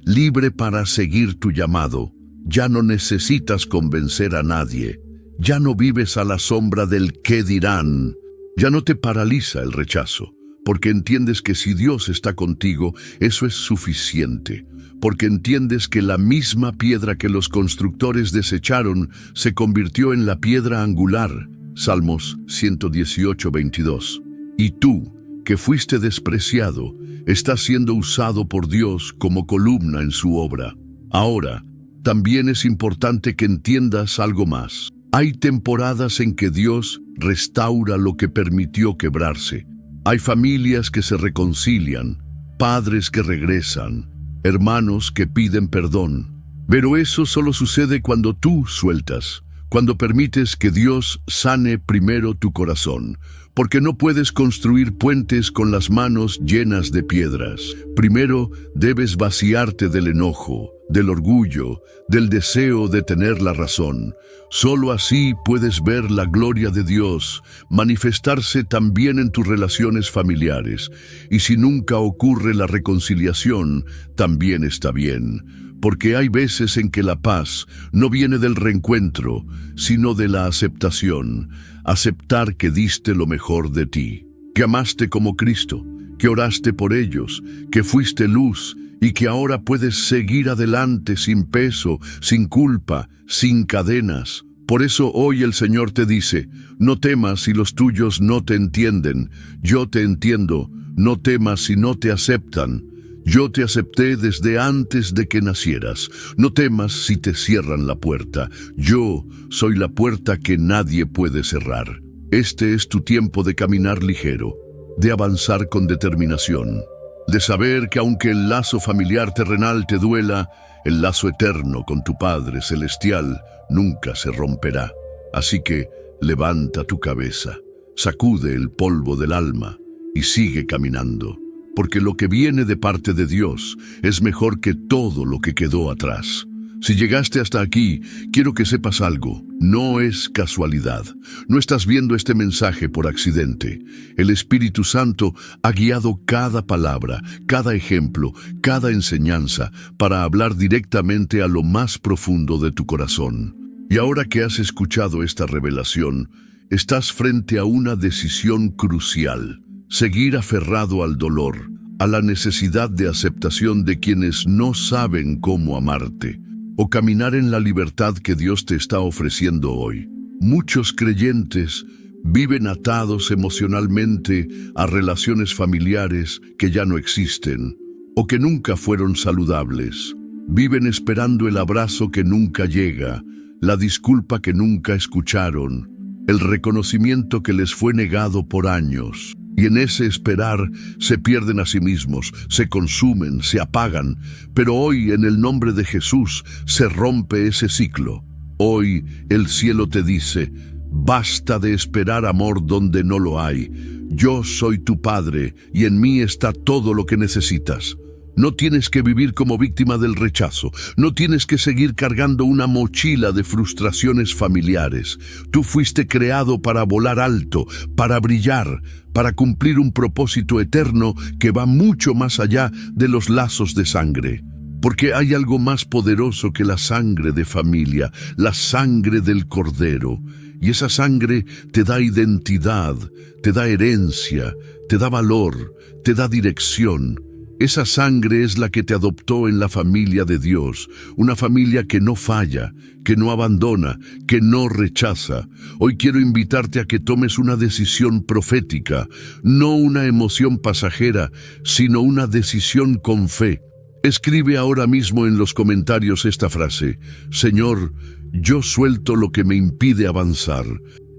libre para seguir tu llamado. Ya no necesitas convencer a nadie. Ya no vives a la sombra del qué dirán. Ya no te paraliza el rechazo, porque entiendes que si Dios está contigo, eso es suficiente. Porque entiendes que la misma piedra que los constructores desecharon se convirtió en la piedra angular. Salmos 118:22. Y tú, que fuiste despreciado, estás siendo usado por Dios como columna en su obra. Ahora, también es importante que entiendas algo más. Hay temporadas en que Dios restaura lo que permitió quebrarse. Hay familias que se reconcilian, padres que regresan, hermanos que piden perdón. Pero eso solo sucede cuando tú sueltas, cuando permites que Dios sane primero tu corazón, porque no puedes construir puentes con las manos llenas de piedras. Primero debes vaciarte del enojo, del orgullo, del deseo de tener la razón. Solo así puedes ver la gloria de Dios manifestarse también en tus relaciones familiares. Y si nunca ocurre la reconciliación, también está bien, porque hay veces en que la paz no viene del reencuentro, sino de la aceptación. Aceptar que diste lo mejor de ti, que amaste como Cristo, que oraste por ellos, que fuiste luz y que ahora puedes seguir adelante sin peso, sin culpa, sin cadenas. Por eso hoy el Señor te dice: no temas si los tuyos no te entienden. Yo te entiendo. No temas si no te aceptan. Yo te acepté desde antes de que nacieras. No temas si te cierran la puerta. Yo soy la puerta que nadie puede cerrar. Este es tu tiempo de caminar ligero, de avanzar con determinación, de saber que aunque el lazo familiar terrenal te duela, el lazo eterno con tu Padre Celestial nunca se romperá. Así que levanta tu cabeza, sacude el polvo del alma y sigue caminando. Porque lo que viene de parte de Dios es mejor que todo lo que quedó atrás. Si llegaste hasta aquí, quiero que sepas algo. No es casualidad. No estás viendo este mensaje por accidente. El Espíritu Santo ha guiado cada palabra, cada ejemplo, cada enseñanza para hablar directamente a lo más profundo de tu corazón. Y ahora que has escuchado esta revelación, estás frente a una decisión crucial. Seguir aferrado al dolor, a la necesidad de aceptación de quienes no saben cómo amarte, o caminar en la libertad que Dios te está ofreciendo hoy. Muchos creyentes viven atados emocionalmente a relaciones familiares que ya no existen, o que nunca fueron saludables. Viven esperando el abrazo que nunca llega, la disculpa que nunca escucharon, el reconocimiento que les fue negado por años. Y en ese esperar se pierden a sí mismos, se consumen, se apagan. Pero hoy, en el nombre de Jesús, se rompe ese ciclo. Hoy el cielo te dice: basta de esperar amor donde no lo hay. Yo soy tu Padre y en mí está todo lo que necesitas. No tienes que vivir como víctima del rechazo. No tienes que seguir cargando una mochila de frustraciones familiares. Tú fuiste creado para volar alto, para brillar, para cumplir un propósito eterno que va mucho más allá de los lazos de sangre. Porque hay algo más poderoso que la sangre de familia, la sangre del Cordero. Y esa sangre te da identidad, te da herencia, te da valor, te da dirección. Esa sangre es la que te adoptó en la familia de Dios, una familia que no falla, que no abandona, que no rechaza. Hoy quiero invitarte a que tomes una decisión profética, no una emoción pasajera, sino una decisión con fe. Escribe ahora mismo en los comentarios esta frase: Señor, yo suelto lo que me impide avanzar.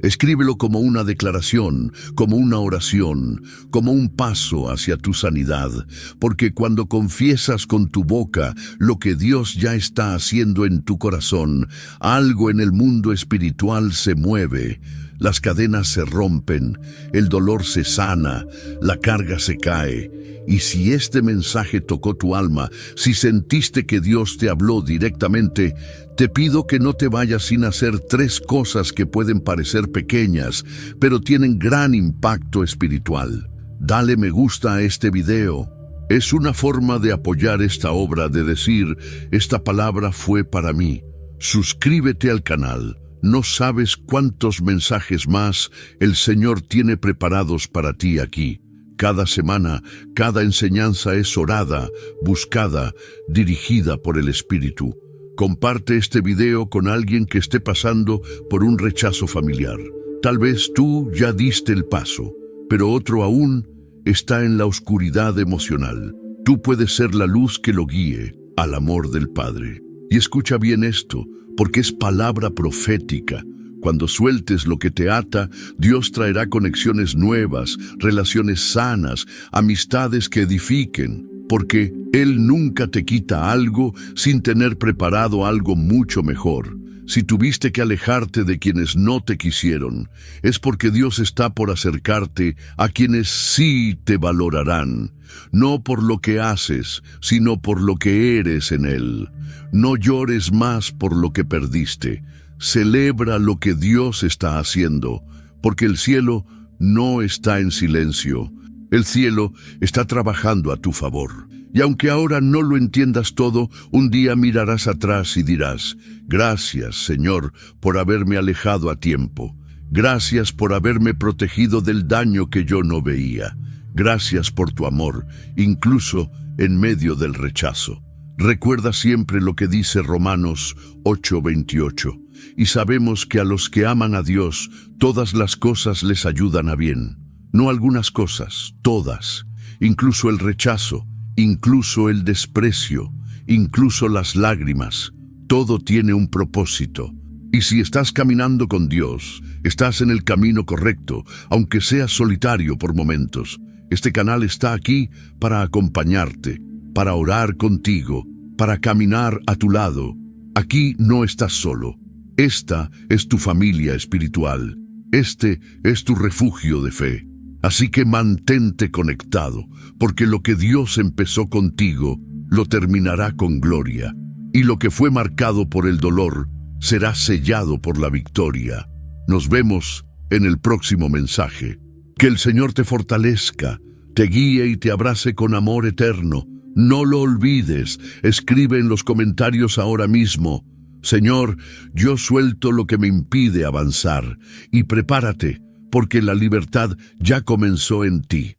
Escríbelo como una declaración, como una oración, como un paso hacia tu sanidad, porque cuando confiesas con tu boca lo que Dios ya está haciendo en tu corazón, algo en el mundo espiritual se mueve. las cadenas se rompen, el dolor se sana, la carga se cae. Y si este mensaje tocó tu alma, si sentiste que Dios te habló directamente, te pido que no te vayas sin hacer 3 cosas que pueden parecer pequeñas, pero tienen gran impacto espiritual. Dale me gusta a este video. Es una forma de apoyar esta obra, de decir, esta palabra fue para mí. Suscríbete al canal. No sabes cuántos mensajes más el Señor tiene preparados para ti aquí. Cada semana, cada enseñanza es orada, buscada, dirigida por el Espíritu. Comparte este video con alguien que esté pasando por un rechazo familiar. Tal vez tú ya diste el paso, pero otro aún está en la oscuridad emocional. Tú puedes ser la luz que lo guíe al amor del Padre. Y escucha bien esto, porque es palabra profética. Cuando sueltes lo que te ata, Dios traerá conexiones nuevas, relaciones sanas, amistades que edifiquen, porque Él nunca te quita algo sin tener preparado algo mucho mejor. Si tuviste que alejarte de quienes no te quisieron, es porque Dios está por acercarte a quienes sí te valorarán, no por lo que haces, sino por lo que eres en Él. No llores más por lo que perdiste. Celebra lo que Dios está haciendo, porque el cielo no está en silencio. El cielo está trabajando a tu favor. Y aunque ahora no lo entiendas todo, un día mirarás atrás y dirás, gracias, Señor, por haberme alejado a tiempo. Gracias por haberme protegido del daño que yo no veía. Gracias por tu amor, incluso en medio del rechazo. Recuerda siempre lo que dice Romanos 8:28. Y sabemos que a los que aman a Dios, todas las cosas les ayudan a bien. No algunas cosas, todas. Incluso el rechazo, incluso el desprecio, incluso las lágrimas. Todo tiene un propósito. Y si estás caminando con Dios, estás en el camino correcto, aunque seas solitario por momentos. Este canal está aquí para acompañarte, para orar contigo, para caminar a tu lado. Aquí no estás solo. Esta es tu familia espiritual. Este es tu refugio de fe. Así que mantente conectado, porque lo que Dios empezó contigo, lo terminará con gloria. Y lo que fue marcado por el dolor, será sellado por la victoria. Nos vemos en el próximo mensaje. Que el Señor te fortalezca, te guíe y te abrace con amor eterno. No lo olvides. Escribe en los comentarios ahora mismo: Señor, yo suelto lo que me impide avanzar, y prepárate, porque la libertad ya comenzó en ti.